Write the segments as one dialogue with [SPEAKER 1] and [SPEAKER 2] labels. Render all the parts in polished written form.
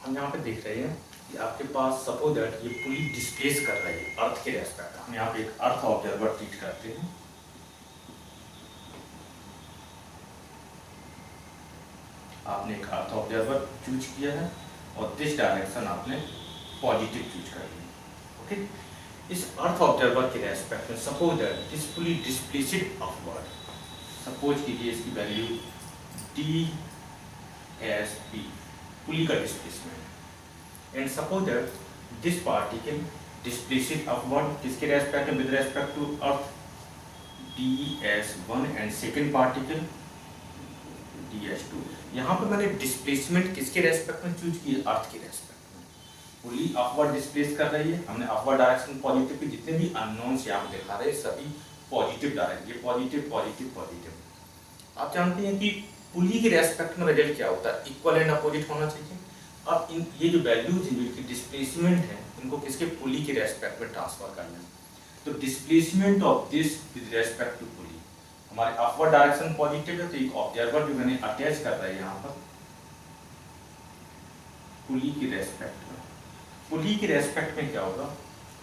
[SPEAKER 1] हम यहाँ पे देख रहे हैं कि आपके पास सपोज दैट ये पुली डिस्प्लेस कर रही है अर्थ के रेस्पेक्ट। हम यहाँ पे एक अर्थ ऑब्जर्वर ट्रीट करते हैं। आपने एक अर्थ ऑब्जर्वर चूज किया है और दिस डायरेक्शन आपने पॉजिटिव चूज कर लिया। ओके, इस अर्थ ऑब्जर्वर के रेस्पेक्ट में suppose that this pulley displaced upward, suppose कीजिए इसकी वैल्यू डी एस पी, पुली का displacement, and suppose that this particle displaces upward किसके रेस्पेक्ट में, with respect to earth ds1 and second particle ds2। यहाँ पे मैंने डिस्प्लेसमेंट किसके रेस्पेक्ट में चूज की, अर्थ के रेस्पेक्ट में। पुली अपवर्ड डिस्प्लेस कर रही है, हमने अपवर्ड डायरेक्शन पॉजिटिव की, जितने भी अननोन्स यहाँ पे दिखा रहे हैं सभी पॉजिटिव डायरेक्शन, ये पॉजिटिव पॉजिटिव पॉजिटिव। आप जानते हैं कि पुली के रेस्पेक्ट में रिजल्ट क्या होता है, इक्वल एंड अपोजिट होना चाहिए। अब इन ये जो वैल्यूज हैं जिनकी डिस्प्लेसमेंट है, इनको किसके, पुली के रेस्पेक्ट में ट्रांसफर करना है। तो displacement of this with respect to pulley, हमारे अपवर्ड डायरेक्शन पॉजिटिव है, तो एक ऑब्जर्वर जो मैंने अटैच कर रहा है यहाँ पर पुली के रेस्पेक्ट में। पुली के रेस्पेक्ट में क्या होगा,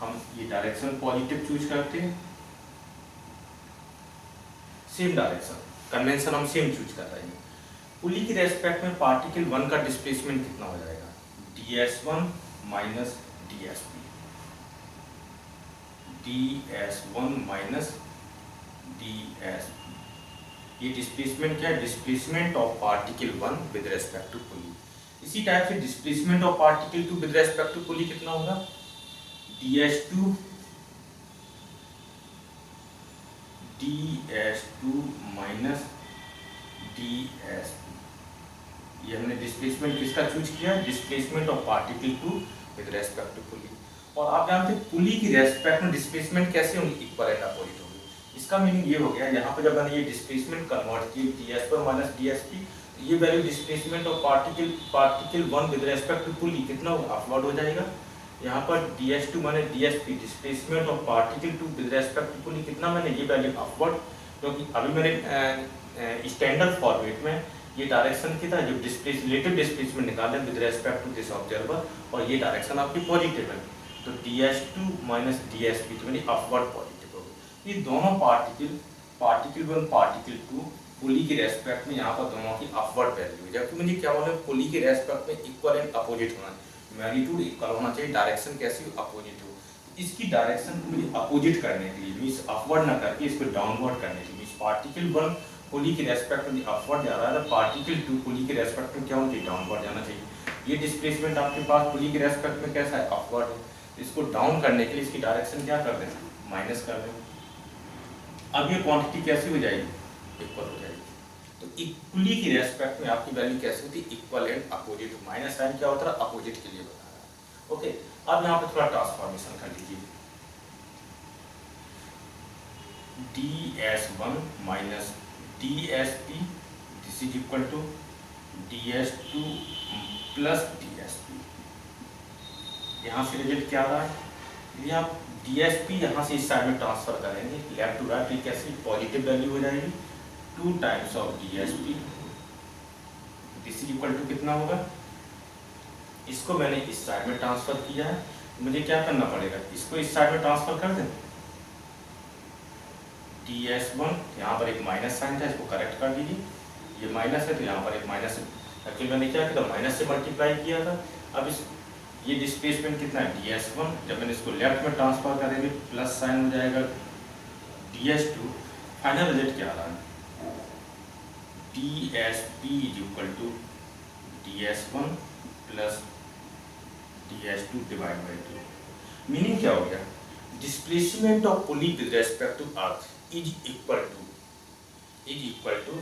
[SPEAKER 1] हम ये डायरेक्शन पॉजिटिव चूज करते हैं, सेम डायरेक्शन कन्वेंशन हम सेम चूज कर रहे हैं। पुली की रेस्पेक्ट में पार्टिकल 1 का डिस्प्लेसमेंट कितना हो जाएगा, ds1 minus dsp, ds1 minus dsp। ये डिस्प्लेसमेंट क्या है, displacement of particle 1 with respect to pulley. इसी टाइप से displacement of particle 2 with respect to pulley कितना होगा, ds2 माइनस dsp। ये हमने डिस्प्लेसमेंट किसका चूज किया, displacement of particle 2 with respect to pulley. और आप जानते हैं पुली की रेस्पेक्ट में डिस्प्लेसमेंट कैसे होंगी, इक्वल एंड अपोजिट होगी। इसका मीनिंग ये हो गया, यहाँ पे जब मैंने ये डिस्प्लेसमेंट कन्वर्ट की ds1 माइनस dsp, ये value displacement of particle 1 with respect to pulley कितना होगा, अपवर्ड हो जाएगा। यहाँ पर ds2 minus dsp displacement of particle 2 with respect to pulley कितना, मैंने ये वैल्यू अपवर्ड, क्योंकि अभी मैंने स्टैंडर्ड फॉर्मेट में ये डायरेक्शन की था, जो रिलेटिव डिस्प्लेसमेंट निकाले with respect to this observer, और ये डायरेक्शन आपकी पॉजिटिव है, तो ds2 माइनस dsp तो यानी अपवर्ड पॉजिटिव होगी। ये दोनों पार्टिकल 1 पार्टिकल 2 पुली के रेस्पेक्ट में यहाँ पर दोनों की अपवर्ड वैल्यू है, जबकि मुझे क्या बोला, पुली के रेस्पेक्ट में इक्वल एंड अपोजिट होना है, मैग्नीट्यूड इक्वल होना चाहिए, डायरेक्शन कैसी अपोजिट हो। इसकी डायरेक्शन को मुझे अपोजिट करने के लिए, मींस अपवर्ड ना करके इसको डाउनवर्ड करने के लिए, मींस पार्टिकल 1 पुली के रेस्पेक्ट में अपवर्ड जा रहा है, तो पार्टिकल 2 पुली के रेस्पेक्ट में क्या होना चाहिए, डाउनवर्ड जाना चाहिए। ये डिस्प्लेसमेंट आपके पास पुली के रेस्पेक्ट में कैसा है, अपवर्ड है, इसको डाउन करने के लिए इसकी डायरेक्शन क्या कर दें, माइनस कर दें। अब ये क्वांटिटी कैसी हो जाएगी, इक्वल हो जाएगी। तो इक्वली की रेस्पेक्ट में आपकी वैल्यू कैसी होती है, equal and opposite. Minus sign क्या होता है, अपोजिट के लिए बता रहा है। ओके, अब यहाँ पे थोड़ा ट्रांसफॉर्मेशन कर लीजिए, ds1 minus dsp this is equal to ds2 plus dsp। यहाँ से रिजल्ट क्या आ रहा है, यदि आप dsp यहाँ से इस साइड में ट्रांसफर करेंगे लेफ्ट टू राइट, ये कैसी पॉजिटिव वैल्यू हो जाएगी, 2 times of dsp this is equal to कितना होगा, इसको मैंने इस साइड में ट्रांसफर किया है, मुझे क्या करना पड़ेगा, इसको इस साइड में ट्रांसफर कर दें, ds1 यहाँ पर एक माइनस साइन था, इसको करेक्ट कर दीजिए, ये माइनस है तो यहाँ पर एक माइनस है, एक्चुअली मैंने क्या किया, माइनस से मल्टीप्लाई किया था। अब इस ये डिस्प्लेसमेंट कितना है, ds1, जब मैंने इसको लेफ्ट में ट्रांसफर करेंगे प्लस साइन हो जाएगा ds2, फाइनल रिजल्ट क्या आ रहा है, dsp is equal to ds1 plus ds2 divide by 2। Meaning क्या हो गया, displacement of pulley with respect to earth is equal to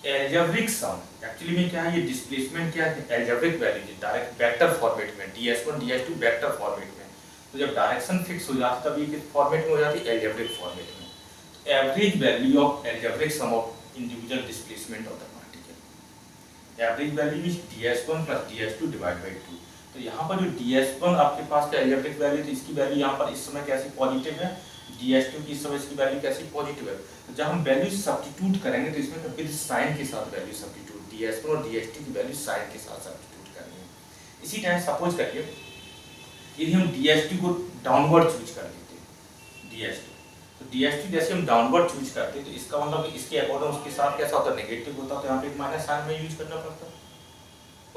[SPEAKER 1] algebraic sum. Actually में क्या है, ये डिस्प्लेसमेंट क्या है, algebraic value direct vector format में, ds1 ds2 वेक्टर फॉर्मेट में। तो जब डायरेक्शन फिक्स हो जाती है तब ये किस फॉर्मेट में हो जाती है, एल्जेब्रिक फॉर्मेट में। तो average value of algebraic sum of individual displacement of the particle, average value is ds1 plus ds2 divide by 2। तो यहाँ पर जो ds1 आपके पास का एल्जेब्रिक वैल्यू थी, इसकी वैल्यू यहाँ पर इस समय कैसी पॉजिटिव है, ds2 की इस समय इसकी वैल्यू कैसी पॉजिटिव है। तो जब हम वैल्यू सब्स्टिट्यूट करेंगे तो इसमें विद साइन के साथ वैल्यू सब्स्टिट्यूट, ds1 और ds2 की वैल्यू साइन के साथ सब्स्टिट्यूट करनी है। इसी टाइम सपोज करिए यदि हम DST को डाउनवर्ड चूज कर लेते DST, तो DST जैसे हम डाउनवर्ड चूज करते तो इसका मतलब इसके अकॉर्डिंग उसके साथ कैसा होता, नेगेटिव होता, तो यहाँ पे एक माइनस साइन में यूज करना पड़ता।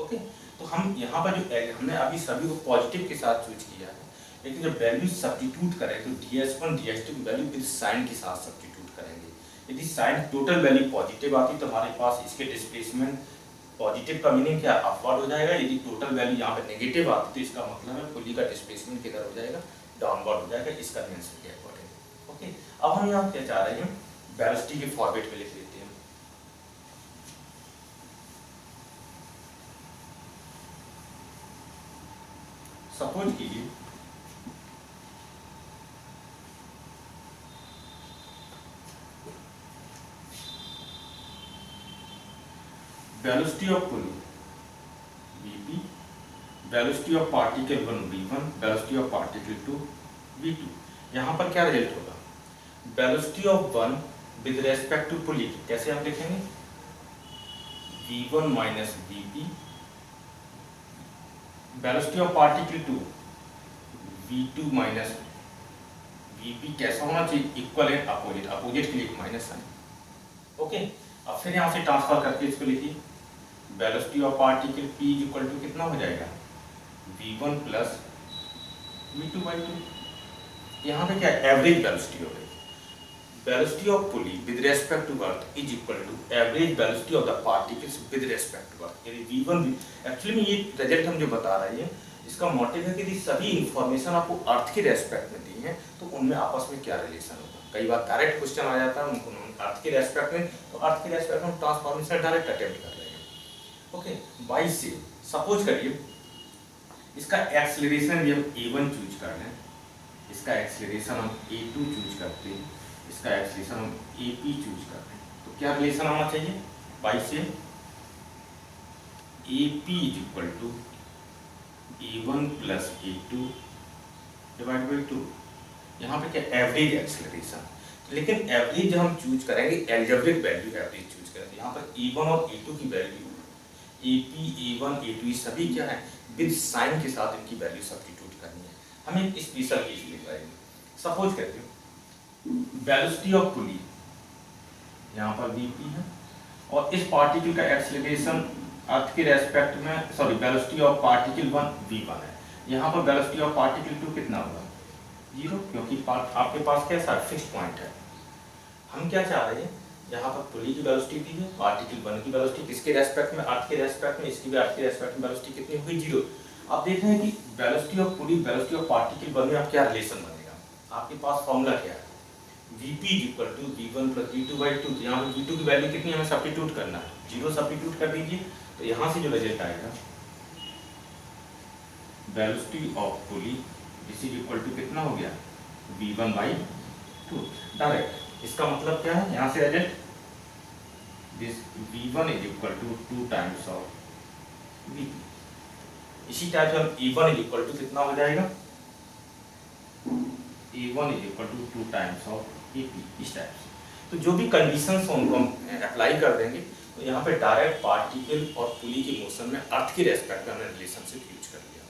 [SPEAKER 1] ओके, तो हम यहाँ पर जो हमने अभी सभी को पॉजिटिव के साथ चूज किया है, लेकिन जब वैल्यू सब्स्टिट्यूट करें तो DS1 DST की वैल्यू विद साइन के साथ सब्स्टिट्यूट करेंगे। यदि साइन टोटल वैल्यू पॉजिटिव आती तो हमारे पास इसके डिस्प्लेसमेंट पॉजिटिव का मीनिंग क्या, अपवर्ड हो जाएगा। यदि टोटल वैल्यू यहाँ पे नेगेटिव आती तो इसका मतलब है पुली का डिस्प्लेसमेंट किधर हो जाएगा, डाउनवर्ड हो जाएगा, इस कन्वेंशन के अकॉर्डिंग। ओके, अब हम यहाँ क्या चाह रहे हैं, वेलोसिटी के फॉर्मेट में लिख लेते हैं। सपोज कीजिए velocity of pulley Vp, velocity of particle 1 V1, velocity of particle 2 V2। यहाँ पर क्या रिजल्ट होगा, velocity of 1 with respect to pulley कैसे हम लिखेंगे, V1 minus Vp, velocity of particle 2 V2 minus Vp कैसा होना चाहिए, इक्वल है अपोजिट, अपोजिट के लिए माइनस साइन। ओके, अब फिर यहाँ से ट्रांसफर करके इसको लिखिए, velocity of particle P equal to कितना हो जाएगा, V1 प्लस V2/2। यहाँ पे क्या एवरेज वेलोसिटी हो गई, velocity of pulley with respect to earth is equal to average velocity of the particles with respect to earth. यदि V1 एक्चुअली में ये रिजल्ट हम जो बता रहे हैं इसका मोटिव है कि यदि सभी इंफॉर्मेशन आपको अर्थ के रेस्पेक्ट में दी है तो उनमें आपस में क्या रिलेशन होगा। कई बार डायरेक्ट क्वेश्चन आ जाता है उनको अर्थ के रेस्पेक्ट में, तो अर्थ के रेस्पेक्ट में ट्रांसफॉर्मेशन डायरेक्ट अटेम्प्ट कर रहे हैं। ओके, 22 से सपोज करिए इसका एक्सेलरेशन भी हम A1 चूज कर लें, इसका एक्सेलरेशन हम A2 चूज करते हैं, इसका एक्सेलरेशन हम AP चूज करते हैं, तो क्या रिलेशन आना चाहिए 22 से, AP is equal to A1 plus A2 divide by 2। यहाँ पे क्या एवरेज एक्सेलरेशन, लेकिन एवरेज जब हम चूज करेंगे एल्जेब्रिक वैल्यू एवरेज चूज करेंगे। यहाँ पर A1 और A2 की वैल्यू AP, A1, A2 सभी क्या है विद साइन के साथ इनकी वैल्यू सब्स्टिट्यूट करनी है। हमें एक स्पेशल केस लिख रहे हैं, सपोज करते हैं वेलोसिटी ऑफ पुली यहाँ पर Vp है और इस पार्टिकल का एक्सेलरेशन अर्थ के रेस्पेक्ट में, sorry velocity of particle 1 V1 है, यहाँ पर वेलोसिटी ऑफ पार्टिकल 2 कितना होगा 0, क्योंकि आपके पास कैसा फिक्स पॉइंट है। हम क्या चाह रहे हैं, यहाँ पर पुली की वेलोसिटी दी है, पार्टिकल 1 की वेलोसिटी किसके रेस्पेक्ट में, अर्थ के रेस्पेक्ट में, इसकी भी अर्थ के रेस्पेक्ट में वेलोसिटी कितनी होगी 0। आप देख रहे हैं कि velocity of pulley velocity of particle 1 में आप क्या रिलेशन बनेगा, आपके पास फॉर्मूला क्या है, Vp equal to V1 plus V2/2। यहाँ पे V2 की वैल्यू कितनी हमें सब्स्टिट्यूट करना है, 0 सब्स्टिट्यूट कर दीजिए, तो यहाँ से जो रिजल्ट आएगा velocity of pulley is equal to कितना हो गया V1/2 डायरेक्ट। इसका मतलब क्या है, यहाँ से result this V1 is equal to 2 times of Vp। इसी टाइप से हम E1 इज इक्वल टू कितना हो जाएगा, A1 is equal to 2 times of AP, इस टाइप से। तो जो भी कंडीशंस हो उनको हम अप्लाई कर देंगे, तो यहाँ पे डायरेक्ट पार्टिकल और पुली के मोशन में अर्थ की रेस्पेक्ट में हमने रिलेशनशिप यूज कर लिया।